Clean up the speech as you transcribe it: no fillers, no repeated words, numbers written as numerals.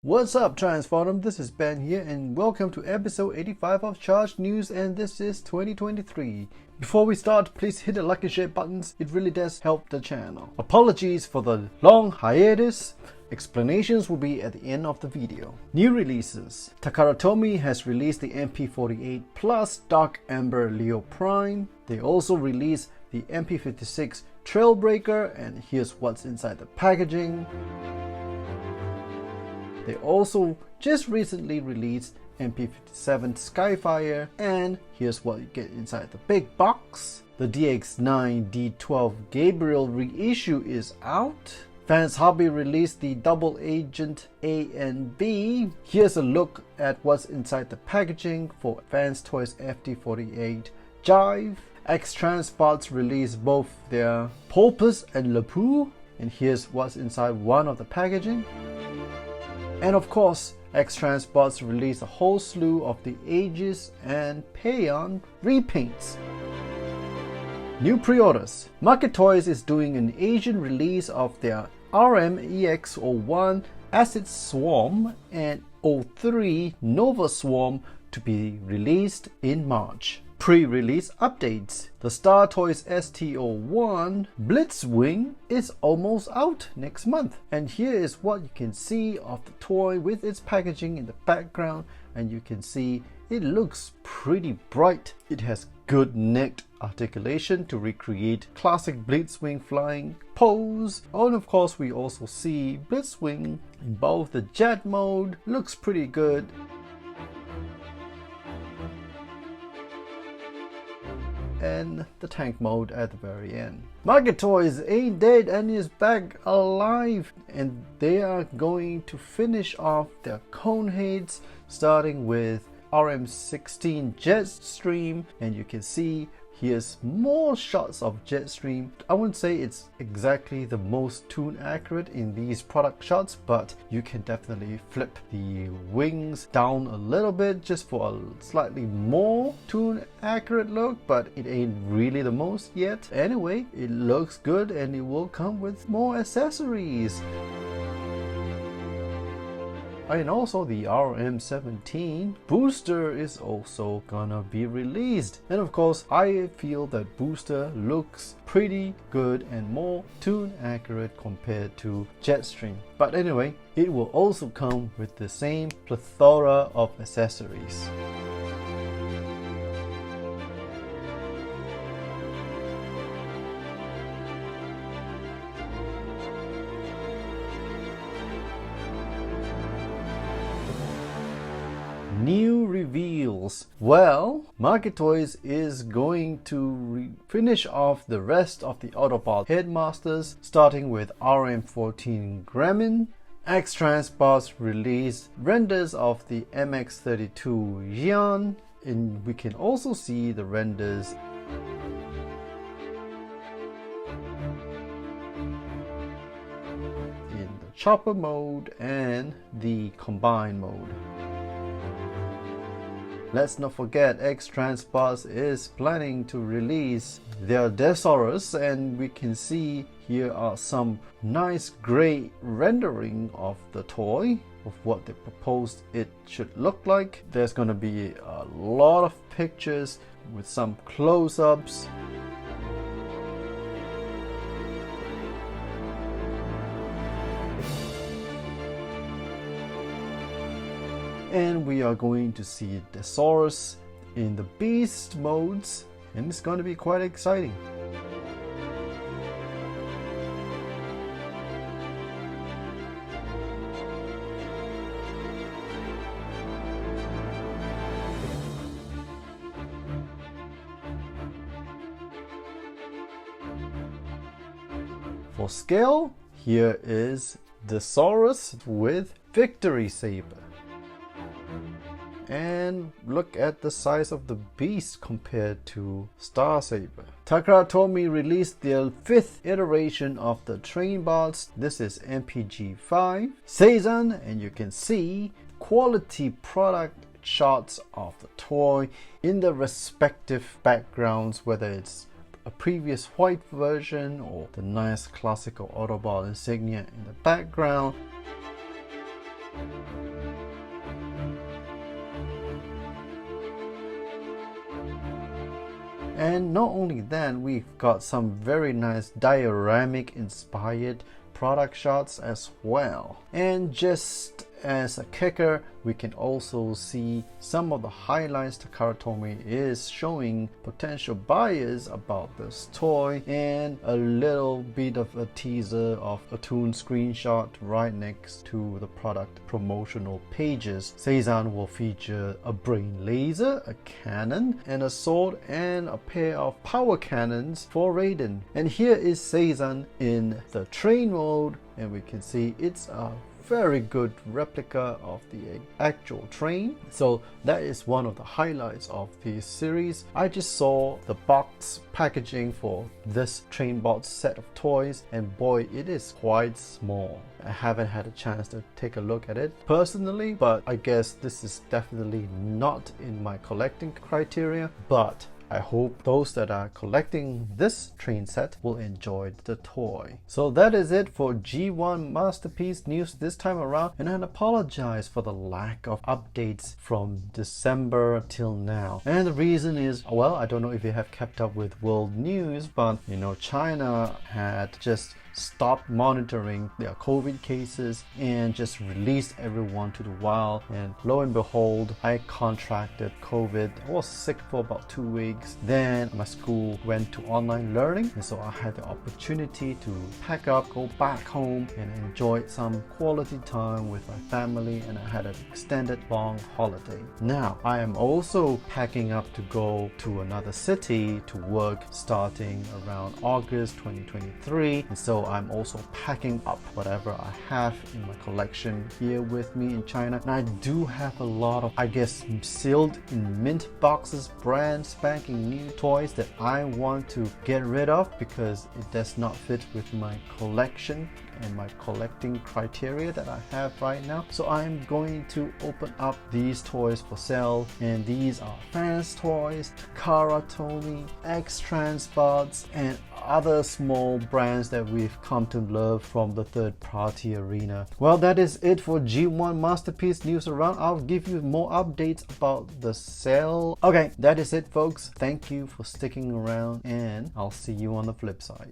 What's up, Transformdom? This is Ben here, and welcome to episode 85 of Charged News, and this is 2023. Before we start, please hit the like and share buttons. It really does help the channel. Apologies for the long hiatus. Explanations will be at the end of the video. New releases. Takara Tomy has released the MP48 Plus Dark Amber Leo Prime. They also released the MP56 Trailbreaker, and here's what's inside the packaging. They also just recently released MP57 Skyfire, and here's what you get inside the big box. The DX9 D12 Gabriel reissue is out. Fans Hobby released the Double Agent A and B. Here's a look at what's inside the packaging for Fans Toys FD48 Jive. X-Transpots released both their Pulpus and Lapu, and here's what's inside one of the packaging. And of course, X-Transpots released a whole slew of the Aegis and Paeon repaints. New pre-orders. Market Toys is doing an Asian release of their RM-EX01 Acid Swarm and 03 Nova Swarm to be released in March. Pre-release updates. The Star Toys ST01 Blitzwing is almost out next month, and here is what you can see of the toy with its packaging in the background, and you can see it looks pretty bright. It has good neck articulation to recreate classic Blitzwing flying pose, and of course we also see Blitzwing in both the jet mode. Looks pretty good. And the tank mode at the very end. Market Toys ain't dead and is back alive, and they are going to finish off their cone heads starting with RM16 Jetstream, and you can see here's more shots of Jetstream. I wouldn't say it's exactly the most tune accurate in these product shots, but you can definitely flip the wings down a little bit just for a slightly more tune accurate look, but it ain't really the most yet. Anyway, it looks good and it will come with more accessories. And also the RM17 Booster is also gonna be released, and of course I feel that Booster looks pretty good and more tune accurate compared to Jetstream. But anyway, it will also come with the same plethora of accessories. New reveals. Well, Market Toys is going to finish off the rest of the Autobot Headmasters, starting with RM14 Gremlin. X-Transpots released renders of the MX32 Xian, and we can also see the renders in the chopper mode and the combine mode. Let's not forget, X-Transpots is planning to release their Desaurus, and we can see here are some nice gray rendering of the toy of what they proposed it should look like. There's going to be a lot of pictures with some close-ups. And we are going to see Desaurus in the beast modes, and it's going to be quite exciting. For scale, here is Desaurus with Victory Saber. And look at the size of the beast compared to Star Saber. Takara Tomy released their 5th iteration of the Trainbots. This is MPG5 Seizan, and you can see quality product shots of the toy in the respective backgrounds, whether it's a previous white version or the nice classical Autobot insignia in the background. And not only that, we've got some very nice dioramic inspired product shots as well. And just as a kicker, we can also see some of the highlights Takara Tomy is showing potential buyers about this toy, and a little bit of a teaser of a toon screenshot right next to the product promotional pages. Seizan will feature a brain laser, a cannon, and a sword, and a pair of power cannons for Raiden. And here is Seizan in the train mode, and we can see it's a very good replica of the actual train. So that is one of the highlights of this series. I just saw the box packaging for this Trainbot set of toys, and boy, it is quite small. I haven't had a chance to take a look at it personally, but I guess this is definitely not in my collecting criteria. But I hope those that are collecting this train set will enjoy the toy. So that is it for G1 Masterpiece News this time around, and I apologize for the lack of updates from December till now. And the reason is, well, I don't know if you have kept up with world news, but you know, China had just stopped monitoring their COVID cases and just released everyone to the wild, and lo and behold, I contracted COVID. I was sick for about 2 weeks. Then my school went to online learning, and so I had the opportunity to pack up, go back home, and enjoy some quality time with my family, and I had an extended long holiday. Now I am also packing up to go to another city to work starting around August 2023, and so I'm also packing up whatever I have in my collection here with me in China. And I do have a lot of, I guess, sealed in mint boxes, brand spanking new toys that I want to get rid of because it does not fit with my collection and my collecting criteria that I have right now. So I'm going to open up these toys for sale, and these are fans toys, Takara Tomy, X-Transbots, and other small brands that we've come to love from the third-party arena. Well, that is it for G1 Masterpiece News Around. I'll give you more updates about the sale. Okay, that is it, folks. Thank you for sticking around, and I'll see you on the flip side.